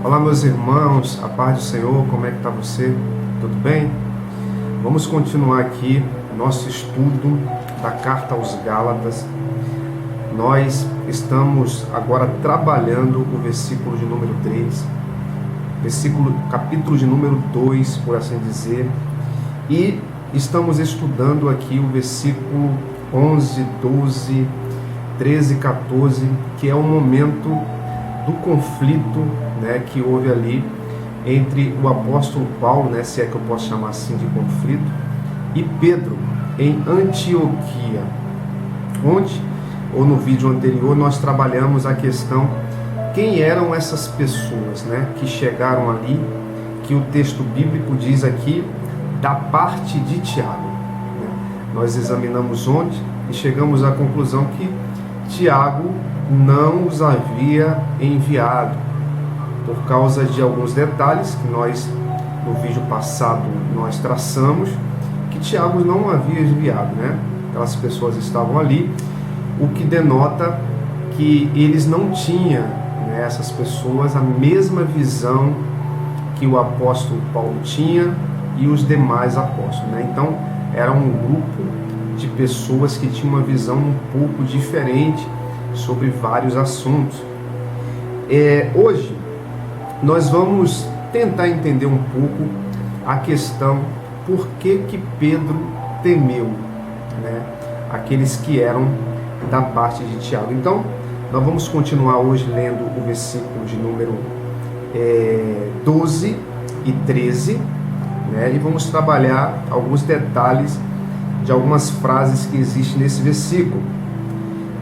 Olá, meus irmãos, a paz do Senhor, como é que está você? Tudo bem? Vamos continuar aqui nosso estudo da carta aos Gálatas. Nós estamos agora trabalhando o versículo de número 3, capítulo de número 2, por assim dizer, e estamos estudando aqui o versículo 11, 12, 13 e 14, que é o momento do conflito, que houve ali entre o apóstolo Paulo, se é que eu posso chamar assim de conflito, e Pedro em Antioquia. Onde, ou no vídeo anterior, nós trabalhamos a questão quem eram essas pessoas que chegaram ali, que o texto bíblico diz aqui da parte de Tiago. Nós examinamos ontem e chegamos à conclusão que Tiago não os havia enviado, por causa de alguns detalhes que nós, no vídeo passado, nós traçamos, que Tiago não havia enviado, Aquelas pessoas estavam ali, o que denota que eles não tinham, essas pessoas, a mesma visão que o apóstolo Paulo tinha e os demais apóstolos, Então, era um grupo de pessoas que tinham uma visão um pouco diferente sobre vários assuntos. Hoje, nós vamos tentar entender um pouco a questão por que Pedro temeu, aqueles que eram da parte de Tiago. Então, nós vamos continuar hoje lendo o versículo de número 12 e 13, e vamos trabalhar alguns detalhes de algumas frases que existem nesse versículo.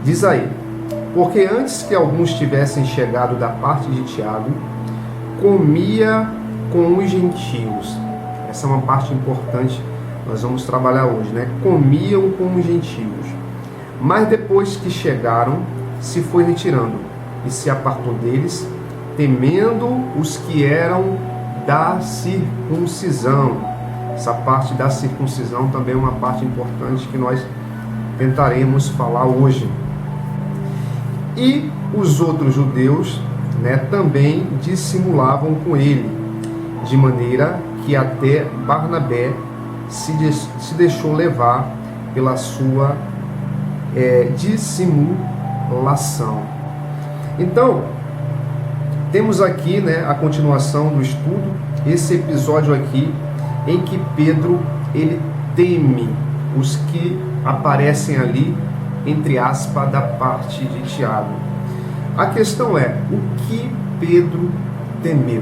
Diz aí: porque antes que alguns tivessem chegado da parte de Tiago, comia com os gentios. Essa é uma parte importante, nós vamos trabalhar hoje, Comiam com os gentios. Mas depois que chegaram, se foi retirando e se apartou deles, temendo os que eram da circuncisão. Essa parte da circuncisão também é uma parte importante que nós tentaremos falar hoje. E os outros judeus também dissimulavam com ele, de maneira que até Barnabé se deixou levar pela sua dissimulação. Então, temos aqui a continuação do estudo, esse episódio aqui, em que Pedro ele teme os que aparecem ali, entre aspas, da parte de Tiago. A questão é, o que Pedro temeu?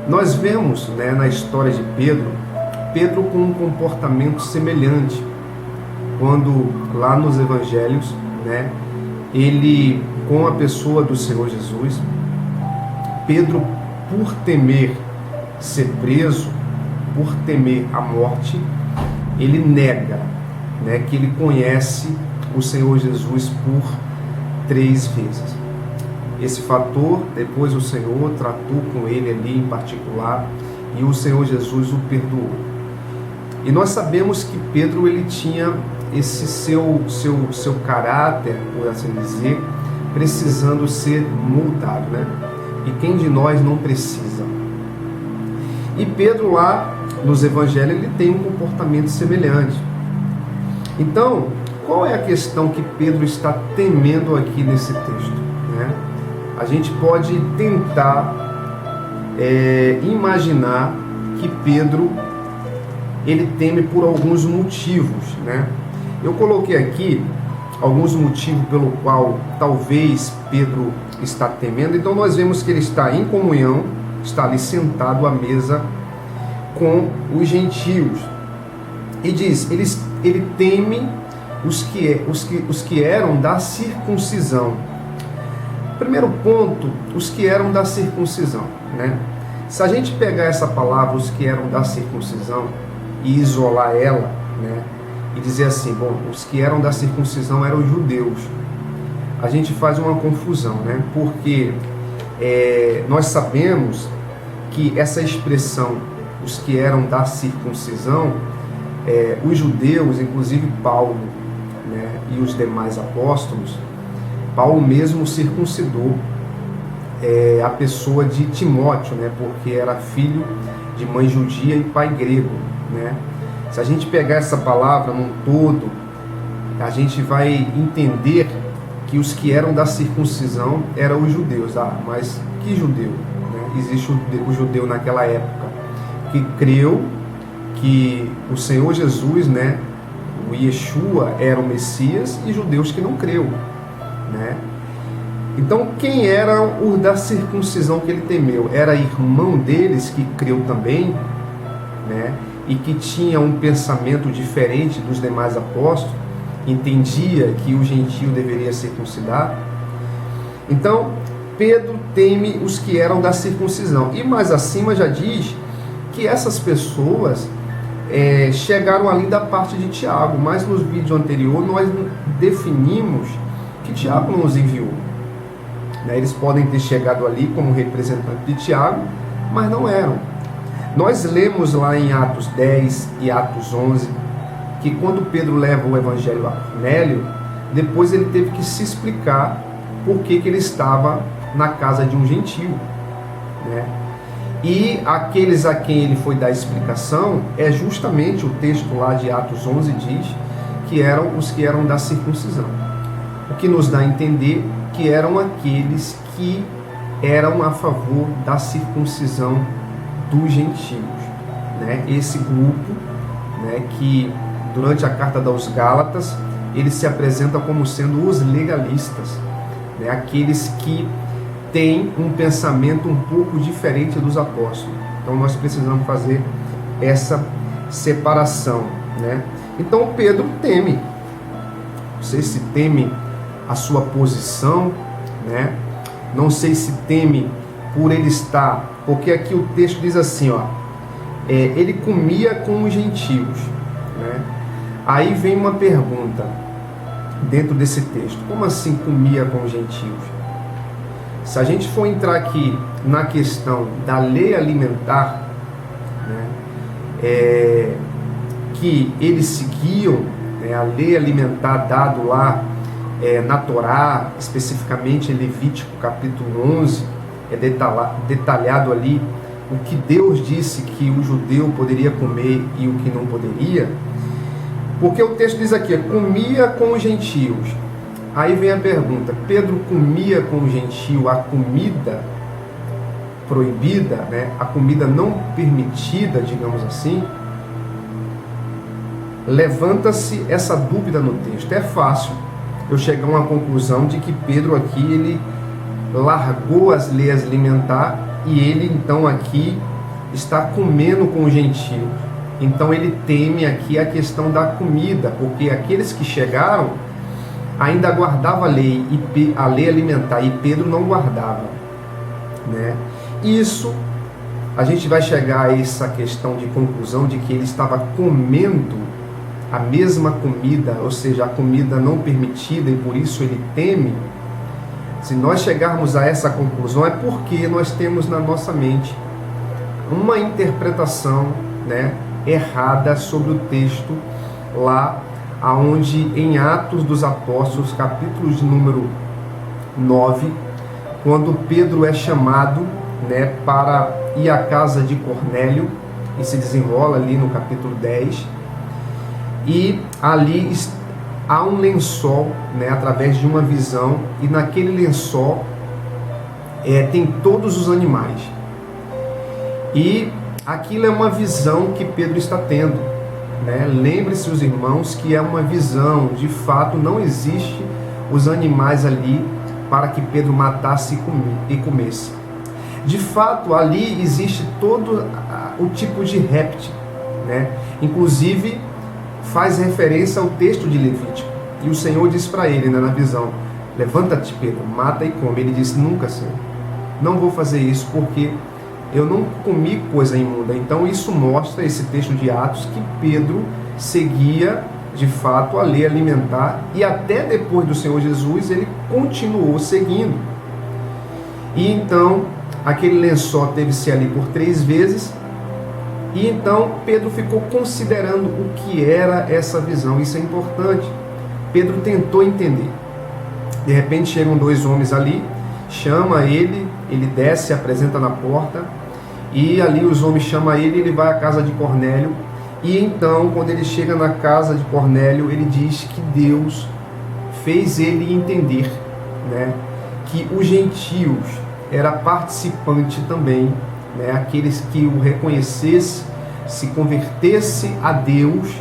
Nós vemos na história de Pedro com um comportamento semelhante, quando lá nos evangelhos, ele, com a pessoa do Senhor Jesus, Pedro, por temer ser preso, por temer a morte, ele nega que ele conhece o Senhor Jesus por 3 vezes. Esse fator, depois o Senhor tratou com ele ali em particular e o Senhor Jesus o perdoou. E nós sabemos que Pedro ele tinha esse seu caráter, por assim dizer, precisando ser moldado, E quem de nós não precisa? E Pedro lá nos evangelhos ele tem um comportamento semelhante. Então, qual é a questão que Pedro está temendo aqui nesse texto? A gente pode tentar imaginar que Pedro ele teme por alguns motivos, Eu coloquei aqui alguns motivos pelo qual talvez Pedro está temendo. Então nós vemos que ele está em comunhão, está ali sentado à mesa com os gentios. E diz, ele teme os que eram da circuncisão. Primeiro ponto, os que eram da circuncisão, Se a gente pegar essa palavra, os que eram da circuncisão, e isolar ela, e dizer assim, os que eram da circuncisão eram os judeus, a gente faz uma confusão, Porque nós sabemos que essa expressão, os que eram da circuncisão, os judeus, inclusive Paulo, e os demais apóstolos, Paulo mesmo circuncidou a pessoa de Timóteo, né? Porque era filho de mãe judia e pai grego, né? Se a gente pegar essa palavra num todo, a gente vai entender que os que eram da circuncisão eram os judeus. Mas que judeu? Né? Existe o judeu naquela época que creu que o Senhor Jesus, né, o Yeshua, era o Messias, e judeus que não creu, né? Então, quem era o da circuncisão que ele temeu? Era irmão deles que creu também, né? E que tinha um pensamento diferente dos demais apóstolos, entendia que o gentio deveria circuncidar. Então, Pedro teme os que eram da circuncisão. E mais acima já diz que essas pessoas chegaram ali da parte de Tiago, mas no vídeo anterior nós definimos que Tiago não os enviou. Eles podem ter chegado ali como representante de Tiago, mas não eram. Nós lemos lá em Atos 10 e Atos 11 que quando Pedro leva o evangelho a Cornélio, depois ele teve que se explicar por que ele estava na casa de um gentio, né? E aqueles a quem ele foi dar explicação, é justamente o texto lá de Atos 11 diz que eram os que eram da circuncisão. O que nos dá a entender que eram aqueles que eram a favor da circuncisão dos gentios, né? Esse grupo, né, que durante a carta aos Gálatas ele se apresenta como sendo os legalistas, né? Aqueles que têm um pensamento um pouco diferente dos apóstolos. Então nós precisamos fazer essa separação, né? Então Pedro teme. Não sei se teme a sua posição, né? Não sei se teme por ele estar, porque aqui o texto diz assim, ó, ele comia com os gentios, né? Aí vem uma pergunta dentro desse texto: como assim comia com os gentios? Se a gente for entrar aqui na questão da lei alimentar, né, que eles seguiam, né, a lei alimentar dado lá na Torá, especificamente em Levítico capítulo 11, é detalhado ali o que Deus disse que o judeu poderia comer e o que não poderia, porque o texto diz aqui, comia com os gentios. Aí vem a pergunta: Pedro comia com o gentio a comida proibida, né? A comida não permitida, digamos assim? Levanta-se essa dúvida no texto. É fácil eu chegar a uma conclusão de que Pedro aqui, ele largou as leis alimentares e ele então aqui está comendo com o gentio. Então ele teme aqui a questão da comida, porque aqueles que chegaram ainda guardavam a lei alimentar e Pedro não guardava, né? Isso a gente vai chegar a essa questão de conclusão de que ele estava comendo a mesma comida, ou seja, a comida não permitida, e por isso ele teme. Se nós chegarmos a essa conclusão, é porque nós temos na nossa mente uma interpretação, né, errada sobre o texto lá aonde em Atos dos Apóstolos, capítulo de número 9, quando Pedro é chamado, né, para ir à casa de Cornélio, e se desenrola ali no capítulo 10, e ali há um lençol, né, através de uma visão, e naquele lençol tem todos os animais, e aquilo é uma visão que Pedro está tendo, né? Lembre-se, os irmãos, que é uma visão, de fato não existe os animais ali para que Pedro matasse e comesse. De fato ali existe todo o tipo de réptil, né? Inclusive faz referência ao texto de Levítico, e o Senhor diz para ele, né, na visão: levanta-te, Pedro, mata e come. Ele disse: nunca, Senhor, não vou fazer isso, porque eu não comi coisa imunda. Então isso mostra, esse texto de Atos, que Pedro seguia de fato a lei alimentar, e até depois do Senhor Jesus ele continuou seguindo. E então aquele lençol teve que ser ali por 3 vezes, e então Pedro ficou considerando o que era essa visão. Isso é importante. Pedro tentou entender. De repente chegam 2 homens ali, chama ele ele desce, se apresenta na porta, e ali os homens chamam ele, ele vai à casa de Cornélio, e então, quando ele chega na casa de Cornélio, ele diz que Deus fez ele entender, né, que os gentios era participante também, né, aqueles que o reconhecesse, se convertesse a Deus,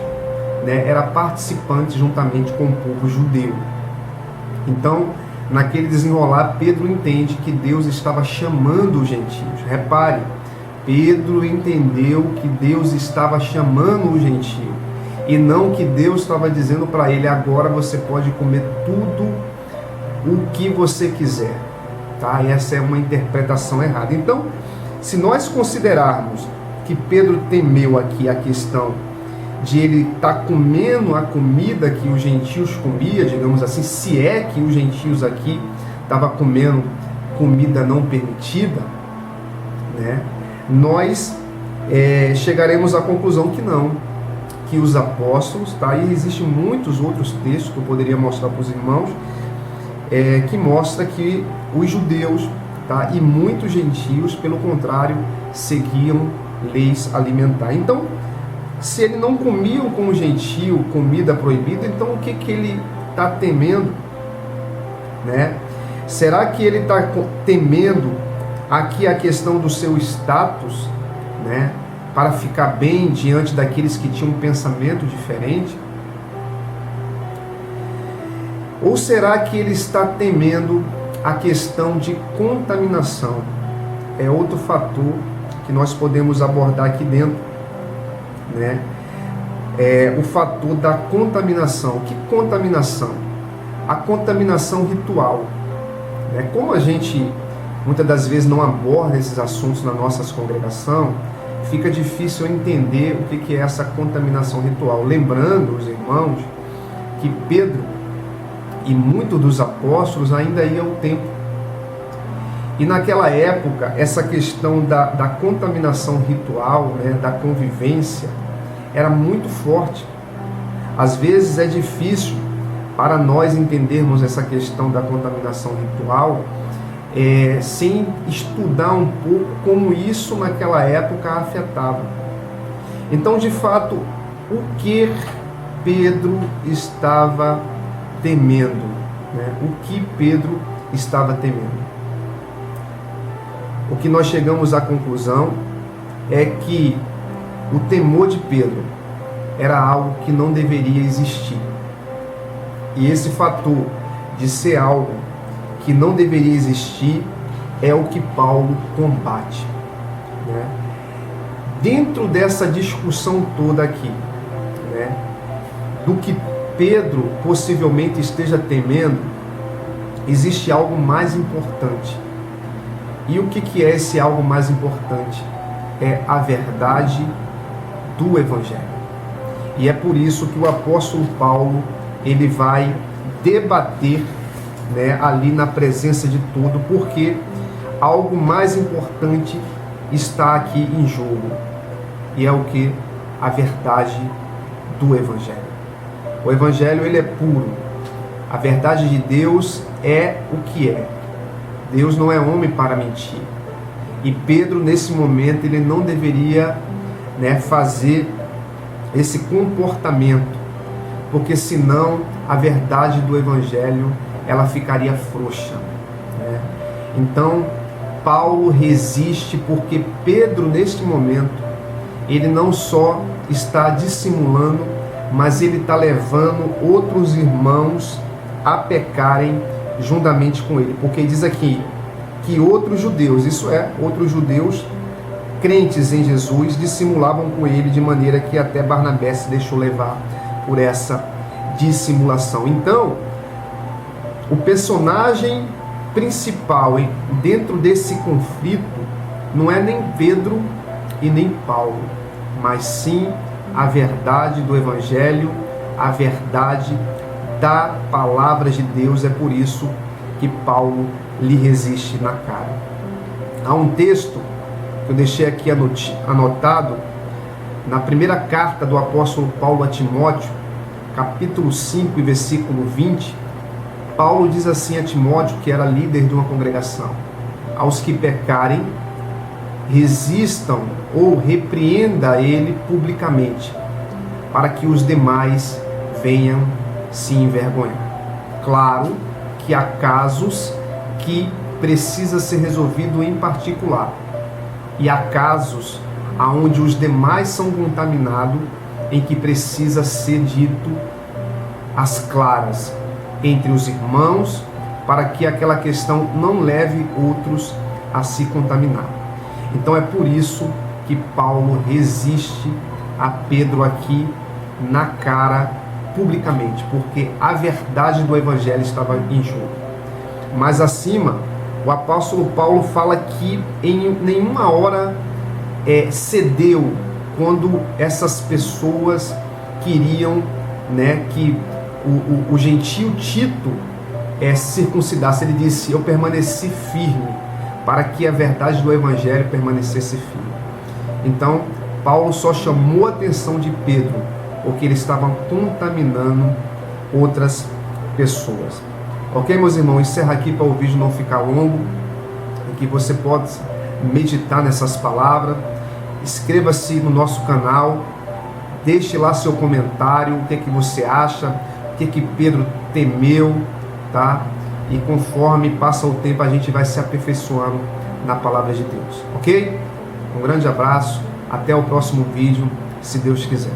né, era participante juntamente com o povo judeu. Então, naquele desenrolar, Pedro entende que Deus estava chamando os gentios. Repare, Pedro entendeu que Deus estava chamando o gentio, e não que Deus estava dizendo para ele: agora você pode comer tudo o que você quiser. Tá? E essa é uma interpretação errada. Então, se nós considerarmos que Pedro temeu aqui a questão de ele estar comendo a comida que os gentios comiam, digamos assim, se é que os gentios aqui estavam comendo comida não permitida, né? Nós chegaremos à conclusão que não, que os apóstolos, tá? E existem muitos outros textos que eu poderia mostrar para os irmãos, que mostra que os judeus, tá? E muitos gentios, pelo contrário, seguiam leis alimentares. Então, se ele não comia com o gentio comida proibida, então o que ele está temendo, né? Será que ele está temendo aqui a questão do seu status, né, para ficar bem diante daqueles que tinham um pensamento diferente? Ou será que ele está temendo a questão de contaminação? É outro fator que nós podemos abordar aqui dentro, né? O fator da contaminação. Que contaminação? A contaminação ritual, né? Como a gente muitas das vezes não aborda esses assuntos na nossa congregação, fica difícil entender o que é essa contaminação ritual. Lembrando, os irmãos, que Pedro e muitos dos apóstolos ainda iam ao templo. E naquela época, essa questão da contaminação ritual, né, da convivência, era muito forte. Às vezes é difícil para nós entendermos essa questão da contaminação ritual, sem estudar um pouco como isso naquela época afetava. Então, de fato, o que Pedro estava temendo, né? O que Pedro estava temendo? O que nós chegamos à conclusão é que o temor de Pedro era algo que não deveria existir. E esse fator de ser algo que não deveria existir é o que Paulo combate, né? Dentro dessa discussão toda aqui, né, do que Pedro possivelmente esteja temendo, existe algo mais importante. E o que é esse algo mais importante? É a verdade do Evangelho. E é por isso que o apóstolo Paulo, ele vai debater, né, ali na presença de todo, porque algo mais importante está aqui em jogo, e é o que? A verdade do Evangelho. O Evangelho, ele é puro. A verdade de Deus é o que é. Deus não é homem para mentir. E Pedro, nesse momento, ele não deveria, né, fazer esse comportamento, porque senão a verdade do Evangelho ela ficaria frouxa, né? Então, Paulo resiste, porque Pedro, neste momento, ele não só está dissimulando, mas ele está levando outros irmãos a pecarem juntamente com ele. Porque diz aqui que outros judeus, isso é, outros judeus crentes em Jesus, dissimulavam com ele, de maneira que até Barnabé se deixou levar por essa dissimulação. Então, o personagem principal dentro desse conflito não é nem Pedro e nem Paulo, mas sim a verdade do Evangelho, a verdade da palavra de Deus. É por isso que Paulo lhe resiste na cara. Há um texto que eu deixei aqui anotado na primeira carta do apóstolo Paulo a Timóteo, capítulo 5 e versículo 20. Paulo diz assim a Timóteo, que era líder de uma congregação: aos que pecarem, resistam ou repreenda ele publicamente, para que os demais venham se envergonhar. Claro que há casos que precisa ser resolvido em particular, e há casos onde os demais são contaminados, em que precisa ser dito às claras entre os irmãos, para que aquela questão não leve outros a se contaminar. Então é por isso que Paulo resiste a Pedro aqui na cara publicamente, porque a verdade do evangelho estava em jogo. Mas acima, o apóstolo Paulo fala que em nenhuma hora cedeu quando essas pessoas queriam, que o gentio Tito circuncidasse. Ele disse: eu permaneci firme para que a verdade do evangelho permanecesse firme. Então Paulo só chamou a atenção de Pedro porque ele estava contaminando outras pessoas. Ok, meus irmãos, encerra aqui para o vídeo não ficar longo e que você possa meditar nessas palavras. Inscreva-se no nosso canal, deixe lá seu comentário, o que você acha, o que Pedro temeu, tá? E conforme passa o tempo a gente vai se aperfeiçoando na palavra de Deus, ok? Um grande abraço, até o próximo vídeo, se Deus quiser.